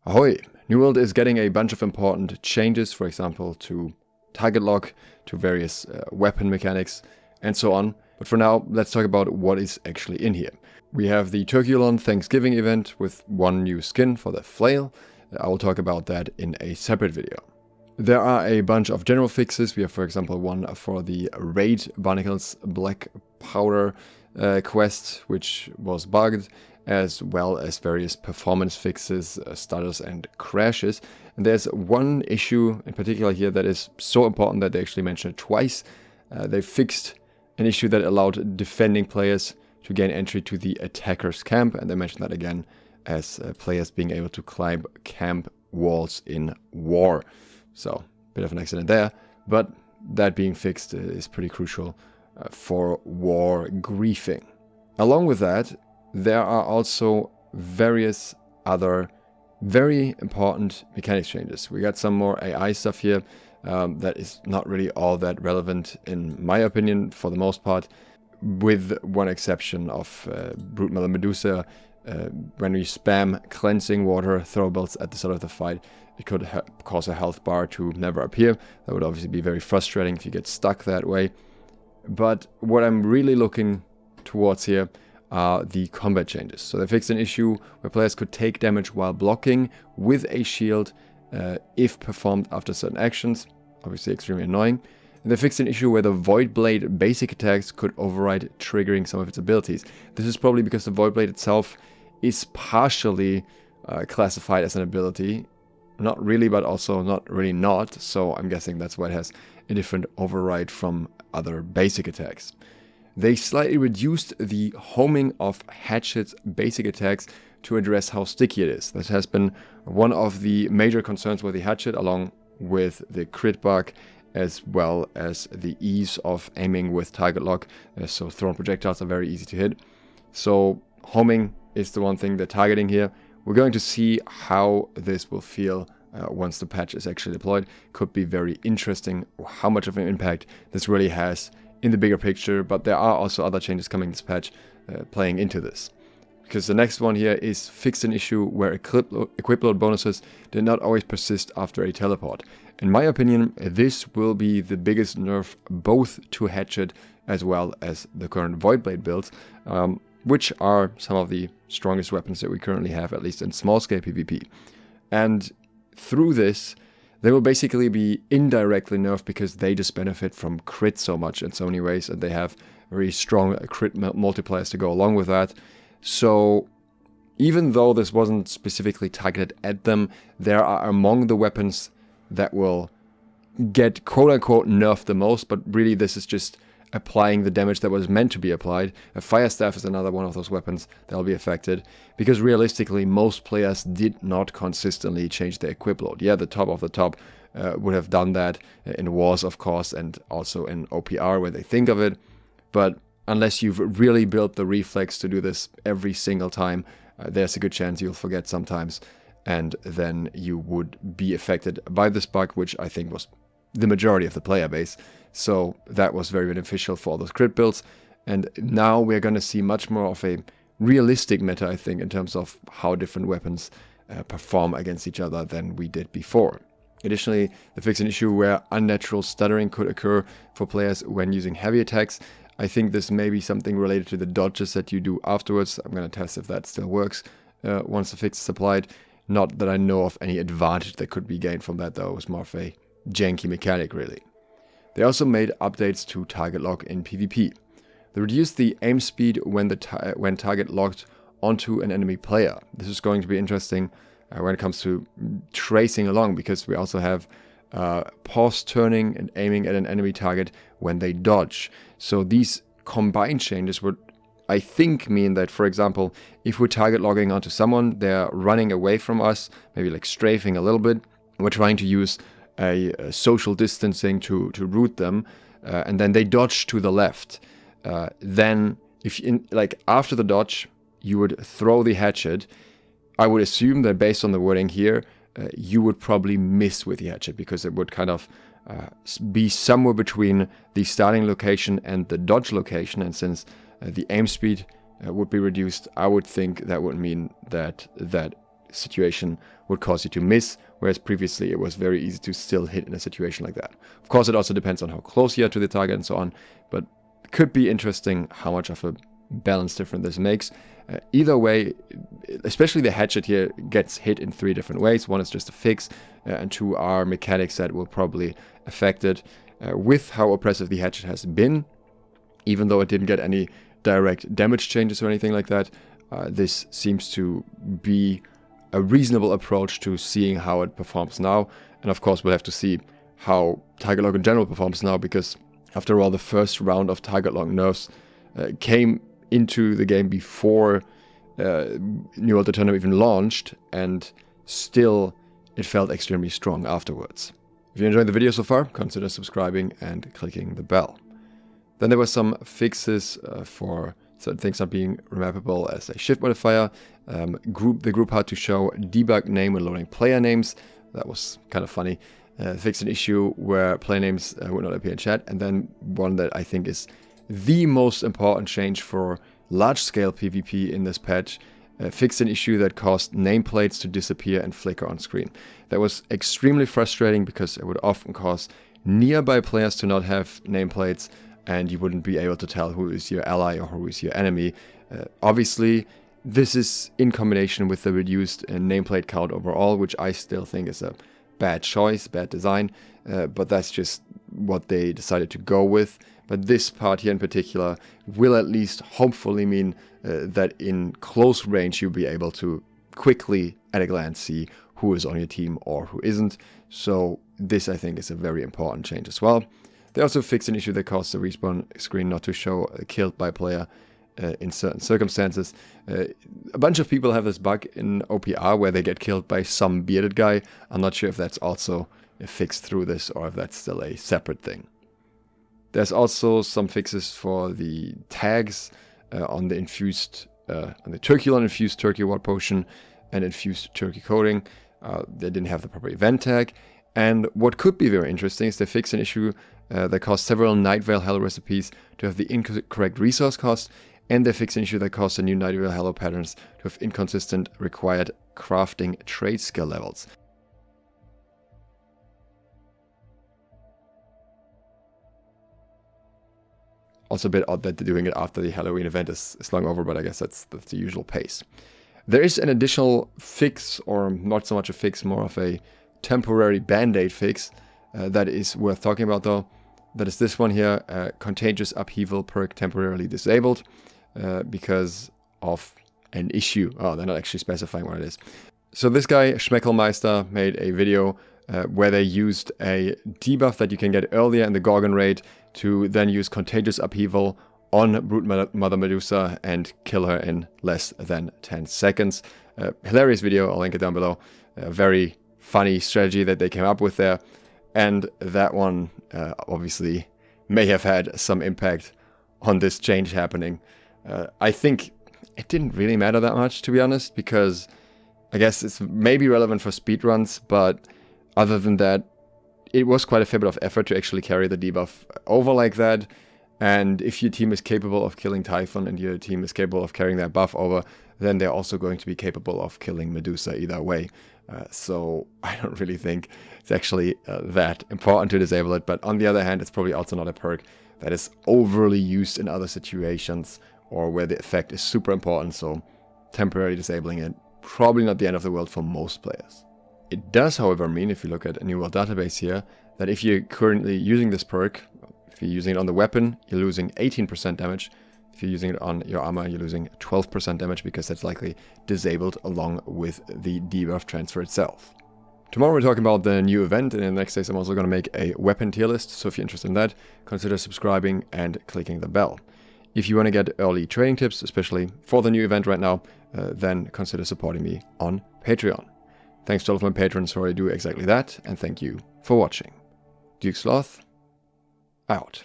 Ahoy! New World is getting a bunch of important changes, for example, to target lock, to various weapon mechanics, and so on. But for now, let's talk about what is actually in here. We have the Turkulon Thanksgiving event with one new skin for the flail. I will talk about that in a separate video. There are a bunch of general fixes. We have, for example, one for the Raid Barnacles Black Powder quest, which was bugged, as well as various performance fixes, stutters and crashes. And there's one issue in particular here that is so important that they actually mentioned it twice. They fixed an issue that allowed defending players to gain entry to the attacker's camp, and they mentioned that again as players being able to climb camp walls in war. So, bit of an accident there, but that being fixed is pretty crucial for war griefing. Along with that, there are also various other very important mechanics changes. We got some more AI stuff here that is not really all that relevant in my opinion for the most part, with one exception of Brute Metal Medusa. When we spam cleansing water throwables at the start of the fight, it could cause a health bar to never appear. That would obviously be very frustrating if you get stuck that way. But what I'm really looking towards here are the combat changes. So they fixed an issue where players could take damage while blocking with a shield if performed after certain actions. Obviously extremely annoying. And they fixed an issue where the Void Blade basic attacks could override triggering some of its abilities. This is probably because the Void Blade itself is partially classified as an ability. Not really, but also not really not. So I'm guessing that's why it has a different override from other basic attacks. They slightly reduced the homing of Hatchet's basic attacks to address how sticky it is. This has been one of the major concerns with the Hatchet, along with the crit bug, as well as the ease of aiming with target lock. So thrown projectiles are very easy to hit. So homing is the one thing they're targeting here. We're going to see how this will feel once the patch is actually deployed. Could be very interesting how much of an impact this really has in the bigger picture, but there are also other changes coming this patch playing into this. Because the next one here is fixed an issue where equip load bonuses did not always persist after a teleport. In my opinion, this will be the biggest nerf both to Hatchet as well as the current Void Blade builds, which are some of the strongest weapons that we currently have, at least in small scale PvP. And through this, they will basically be indirectly nerfed because they just benefit from crit so much in so many ways, and they have very strong crit multipliers to go along with that. So even though this wasn't specifically targeted at them, there are among the weapons that will get quote-unquote nerfed the most, but really this is just applying the damage that was meant to be applied. A Fire Staff is another one of those weapons that will be affected, because realistically most players did not consistently change their equip load. Yeah, the top of the top would have done that in wars, of course, and also in OPR when they think of it, but unless you've really built the reflex to do this every single time, there's a good chance you'll forget sometimes, and then you would be affected by this bug, which I think was the majority of the player base. So that was very beneficial for all those crit builds, and now we're going to see much more of a realistic meta, I think, in terms of how different weapons perform against each other than we did before. Additionally, they fixed an issue where unnatural stuttering could occur for players when using heavy attacks. I think this may be something related to the dodges that you do afterwards. I'm going to test if that still works once the fix is applied. Not that I know of any advantage that could be gained from that, though. It was more of a janky mechanic, really. They also made updates to target lock in PvP. They reduced the aim speed when target locked onto an enemy player. This is going to be interesting when it comes to tracing along, because we also have pause turning and aiming at an enemy target when they dodge. So these combined changes would, I think, mean that, for example, if we're target logging onto someone, they're running away from us, maybe like strafing a little bit, we're trying to use a social distancing to root them, and then they dodge to the left. Then, if after the dodge, you would throw the hatchet. I would assume that based on the wording here, you would probably miss with the hatchet, because it would kind of be somewhere between the starting location and the dodge location, and since the aim speed would be reduced, I would think that would mean that situation would cause you to miss, whereas previously it was very easy to still hit in a situation like that. Of course, it also depends on how close you are to the target and so on, but it could be interesting how much of a balance difference this makes. Either way, especially the hatchet here gets hit in 3 different ways. One is just a fix, and 2 are mechanics that will probably affect it. With how oppressive the hatchet has been, even though it didn't get any direct damage changes or anything like that, this seems to be a reasonable approach to seeing how it performs now. And of course, we'll have to see how Target Lock in general performs now, because after all, the first round of Target Lock nerfs came into the game before New World Aeternum even launched, and still it felt extremely strong afterwards. If you enjoyed the video so far, consider subscribing and clicking the bell. Then there were some fixes for certain things not being remappable as a shift modifier. The group had to show debug name when loading player names. That was kind of funny. Fixed an issue where player names would not appear in chat. And then one that I think is the most important change for large-scale PvP in this patch, fixed an issue that caused nameplates to disappear and flicker on screen. That was extremely frustrating because it would often cause nearby players to not have nameplates, and you wouldn't be able to tell who is your ally or who is your enemy. Obviously, this is in combination with the reduced nameplate count overall, which I still think is a bad choice, bad design, but that's just what they decided to go with. But this part here in particular will at least hopefully mean that in close range you'll be able to quickly at a glance see who is on your team or who isn't. So this, I think, is a very important change as well. They also fixed an issue that caused the respawn screen not to show killed by player in certain circumstances. A bunch of people have this bug in OPR where they get killed by some bearded guy. I'm not sure if that's also fixed through this or if that's still a separate thing. There's also some fixes for the tags on the infused, on the Turkulon infused Turkey Ward Potion and infused Turkey coating. They didn't have the proper event tag. And what could be very interesting is they fixed an issue that caused several Nightveil Hello recipes to have the incorrect resource cost, and they fixed an issue that caused the new Nightveil Hello patterns to have inconsistent required crafting trade skill levels. Also a bit odd that they're doing it after the Halloween event is long over, but I guess that's the usual pace. There is an additional fix, or not so much a fix, more of a temporary band-aid fix that is worth talking about though. That is this one here, Contagious Upheaval perk temporarily disabled because of an issue. Oh, they're not actually specifying what it is. So this guy, Schmeckelmeister, made a video where they used a debuff that you can get earlier in the Gorgon raid to then use Contagious Upheaval on Brute Mother Medusa and kill her in less than 10 seconds. Hilarious video, I'll link it down below. A very funny strategy that they came up with there. And that one obviously may have had some impact on this change happening. I think it didn't really matter that much, to be honest, because I guess it's maybe relevant for speedruns, but other than that, it was quite a fair bit of effort to actually carry the debuff over like that. And if your team is capable of killing Typhon and your team is capable of carrying that buff over, then they're also going to be capable of killing Medusa either way. So I don't really think it's actually that important to disable it. But on the other hand, it's probably also not a perk that is overly used in other situations or where the effect is super important. So temporarily disabling it, probably not the end of the world for most players. It does, however, mean, if you look at a New World database here, that if you're currently using this perk, if you're using it on the weapon, you're losing 18% damage. If you're using it on your armor, you're losing 12% damage because that's likely disabled along with the debuff transfer itself. Tomorrow we're talking about the new event, and in the next days I'm also going to make a weapon tier list, so if you're interested in that, consider subscribing and clicking the bell. If you want to get early trading tips, especially for the new event right now, then consider supporting me on Patreon. Thanks to all of my patrons who already do exactly that, and thank you for watching. Duke Sloth, out.